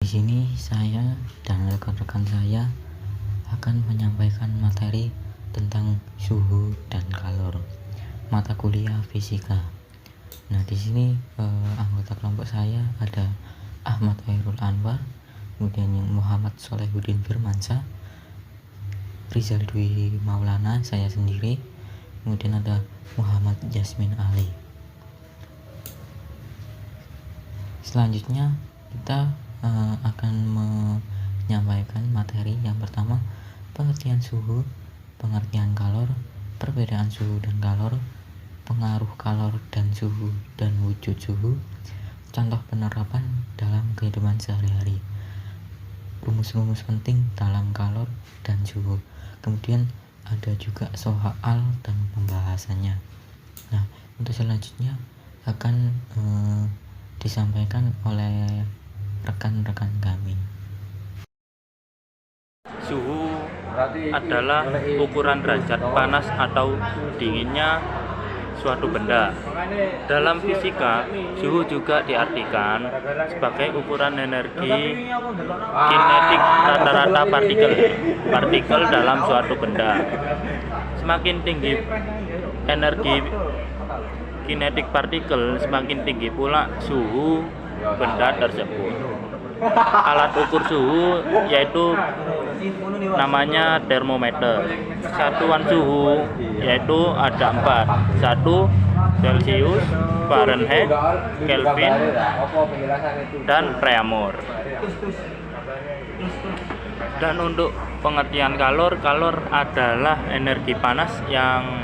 sini saya dan rekan-rekan saya akan menyampaikan materi tentang suhu dan kalor, mata kuliah fisika. Nah, di sini anggota kelompok saya ada Ahmad Khairul Anwar, kemudian yang Muhammad Solehuddin Firmansyah, Rizal Dwi Maulana, saya sendiri, kemudian ada Muhammad Jasmin Ali. Selanjutnya kita akan menyampaikan materi yang pertama, pengertian suhu, pengertian kalor, perbedaan suhu dan kalor, pengaruh kalor dan suhu dan wujud suhu, contoh penerapan dalam kehidupan sehari-hari, rumus-rumus penting dalam kalor dan suhu. Kemudian ada juga soal dan pembahasannya. Nah, untuk selanjutnya akan disampaikan oleh rekan-rekan kami. Suhu adalah ukuran derajat panas atau dinginnya suatu benda. Dalam fisika, suhu juga diartikan sebagai ukuran energi kinetik rata-rata partikel dalam suatu benda. Semakin tinggi energi kinetik partikel, semakin tinggi pula suhu benda tersebut. Alat ukur suhu yaitu namanya termometer. Satuan suhu yaitu ada 4: 1 Celcius, Fahrenheit, Kelvin, dan Reaumur. Dan untuk pengertian kalor adalah energi panas yang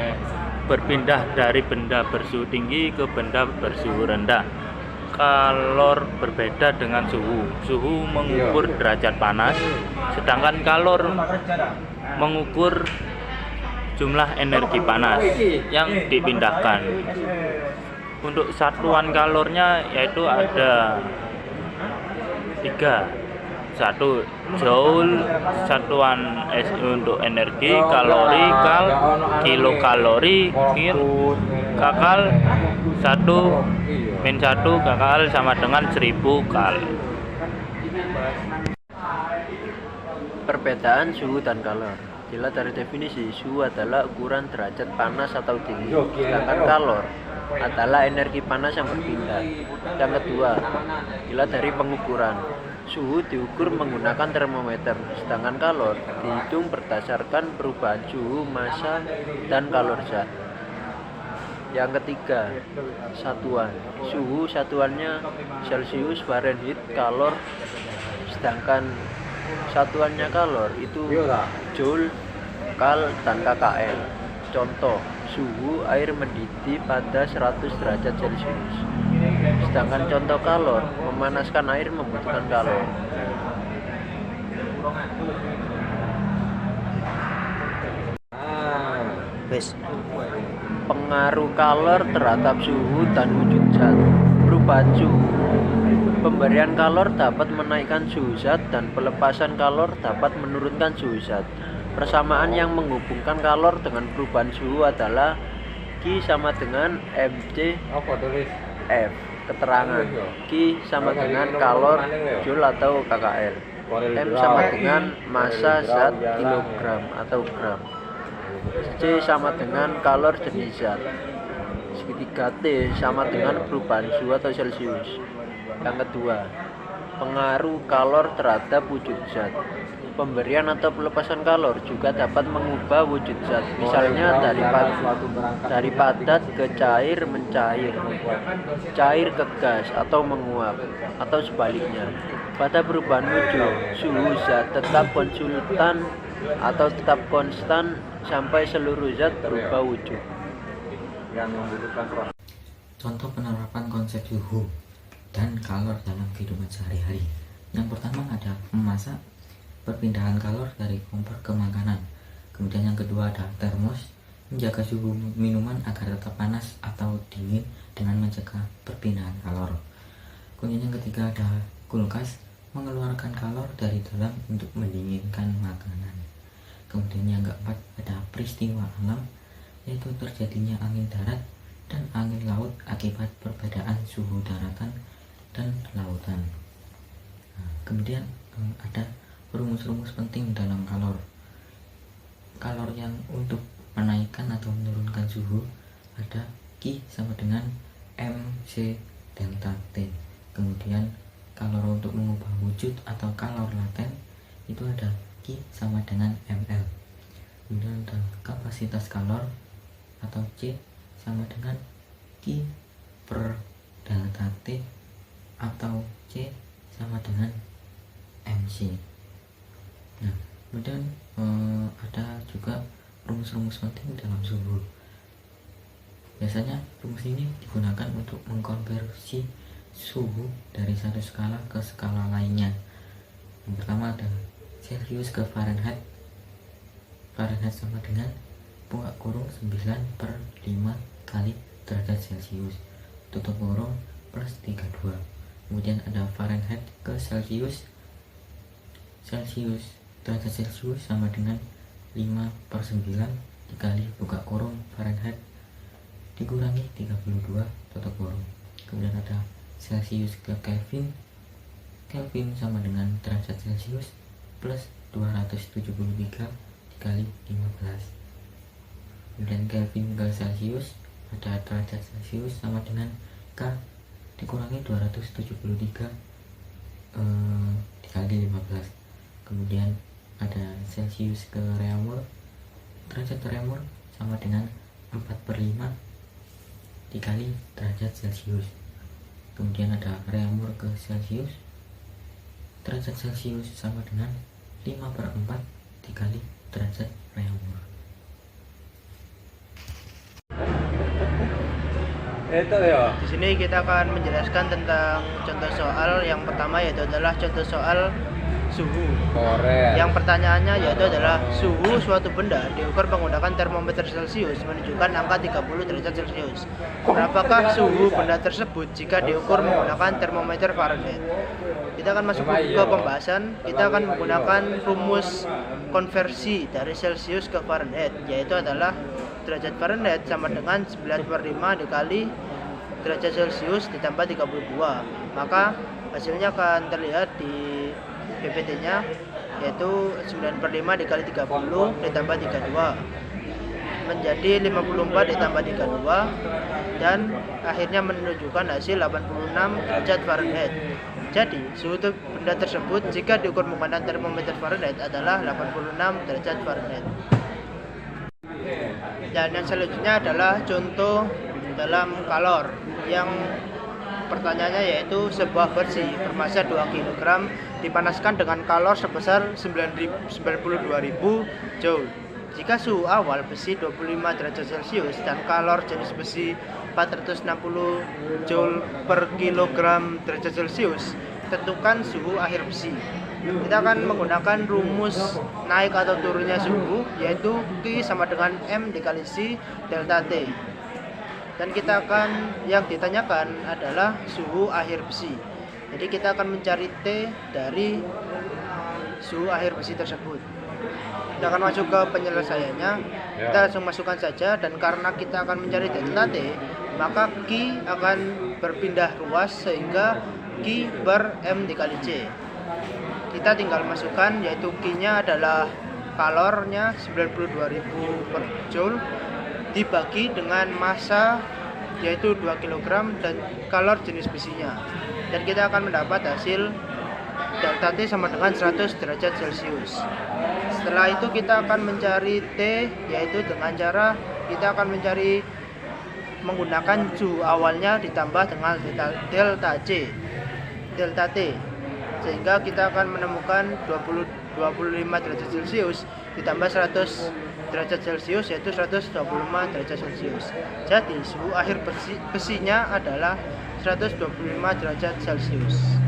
berpindah dari benda bersuhu tinggi ke benda bersuhu rendah. Kalor berbeda dengan suhu. Suhu mengukur derajat panas, sedangkan kalor mengukur jumlah energi panas yang dipindahkan. Untuk satuan kalornya yaitu ada 3. 1 joule, satuan untuk energi, kalori, kal, kilokalori, kakal, 1 kakal sama dengan 1000 kal. Perbedaan suhu dan kalor. Dilihat dari definisi, suhu adalah ukuran derajat panas atau dingin, sedangkan kalor adalah energi panas yang berpindah. Yang kedua, dilihat dari pengukuran. Suhu diukur menggunakan termometer, sedangkan kalor dihitung berdasarkan perubahan suhu, massa, dan kalor zat. Yang ketiga, satuan. Suhu satuannya Celcius, Fahrenheit, kalor, sedangkan satuannya kalor itu joule, kal, dan kkl. Contoh, suhu air mendidih pada 100 derajat Celcius. Sedangkan contoh kalor, memanaskan air membutuhkan kalor. Pengaruh kalor terhadap suhu dan wujud zat. Perubahan suhu. Pemberian kalor dapat menaikkan suhu zat dan pelepasan kalor dapat menurunkan suhu zat. Persamaan yang menghubungkan kalor dengan perubahan suhu adalah Q sama dengan mc F. Keterangan Q sama dengan kalor joule atau kkl. M sama dengan massa zat kilogram atau gram. C sama dengan kalor jenis zat. Segitiga T sama dengan perubahan suhu atau Celcius. Yang kedua, pengaruh kalor terhadap wujud zat. Pemberian atau pelepasan kalor juga dapat mengubah wujud zat, misalnya dari padat ke cair mencair, cair ke gas atau menguap, atau sebaliknya. Pada perubahan wujud, suhu zat tetap konstan atau tetap konstan sampai seluruh zat berubah wujud. Contoh penerapan konsep suhu dan kalor dalam kehidupan sehari-hari. Yang pertama ada memasak, perpindahan kalor dari kompor ke makanan. Kemudian yang kedua ada termos, menjaga suhu minuman agar tetap panas atau dingin dengan mencegah perpindahan kalor. Kemudian yang ketiga ada kulkas, mengeluarkan kalor dari dalam untuk mendinginkan makanan. Kemudian yang keempat ada peristiwa alam, yaitu terjadinya angin darat dan angin laut akibat perbedaan suhu daratan dan lautan. Kemudian ada rumus-rumus penting dalam kalor. Kalor yang untuk menaikkan atau menurunkan suhu ada Q sama dengan MC delta T. Kemudian kalor untuk mengubah wujud atau kalor laten itu ada Q sama dengan mL. Kemudian ada kapasitas kalor atau C sama dengan Q per delta T atau C sama dengan MC. Nah, kemudian ada juga rumus-rumus penting dalam suhu. Biasanya rumus ini digunakan untuk mengkonversi suhu dari satu skala ke skala lainnya. Yang pertama ada Celcius ke Fahrenheit. Fahrenheit sama dengan buka kurung 9/5 kali derajat Celcius, tutup kurung plus 32. Kemudian ada Fahrenheit ke Celcius. Derajat Celcius sama dengan 5/9 dikali buka kurung Fahrenheit dikurangi 32 tutup kurung. Kemudian ada Celcius ke Kelvin. Kelvin sama dengan derajat Celcius plus 273 dikali 15. Kemudian Kelvin ke Celcius ada derajat Celcius sama dengan K dikurangi 273 dikali 15. Kemudian ada Celcius ke Reaumur. Derajat Reaumur sama dengan 4/5 dikali derajat Celcius. Kemudian ada Reaumur ke Celcius. Derajat Celcius sama dengan 5/4 dikali derajat Reaumur. Di sini kita akan menjelaskan tentang contoh soal yang pertama, yaitu adalah contoh soal suhu. Yang pertanyaannya yaitu adalah suhu suatu benda diukur menggunakan termometer Celcius menunjukkan angka 30 derajat Celcius. Berapakah suhu benda tersebut jika diukur menggunakan termometer Fahrenheit? Kita akan masuk ke pembahasan. Kita akan menggunakan rumus konversi dari Celcius ke Fahrenheit, yaitu adalah derajat Fahrenheit sama dengan 9/5 dikali derajat Celcius ditambah 32. Maka hasilnya akan terlihat di PPT-nya, yaitu 9/5 dikali 30 ditambah 32 menjadi 54 ditambah 32, dan akhirnya menunjukkan hasil 86 derajat Fahrenheit. Jadi suhu benda tersebut jika diukur menggunakan termometer Fahrenheit adalah 86 derajat Fahrenheit. Dan yang selanjutnya adalah contoh dalam kalor, yang pertanyaannya yaitu sebuah besi bermassa 2 kg dipanaskan dengan kalor sebesar 92.000 Joule. Jika suhu awal besi 25 derajat Celcius dan kalor jenis besi 460 Joule per kilogram derajat Celcius, tentukan suhu akhir besi. Kita akan menggunakan rumus naik atau turunnya suhu, yaitu Q sama dengan M dikali C delta T. Dan yang ditanyakan adalah suhu akhir besi. Jadi kita akan mencari T dari suhu akhir besi tersebut. Kita akan masuk ke penyelesaiannya. Kita langsung masukkan saja, dan karena kita akan mencari delta T, maka Q akan berpindah ruas sehingga Q per M dikali C. Kita tinggal masukkan, yaitu Q-nya adalah kalornya 92.000 per Joule dibagi dengan massa yaitu 2 kg dan kalor jenis besinya, dan kita akan mendapat hasil delta T sama dengan 100 derajat Celcius. Setelah itu kita akan mencari T, yaitu dengan cara kita akan mencari menggunakan suhu awalnya ditambah dengan delta T, sehingga kita akan menemukan 25 derajat Celcius ditambah 100 derajat Celcius, yaitu 125 derajat Celcius. Jadi suhu akhir besinya adalah 125 derajat Celcius.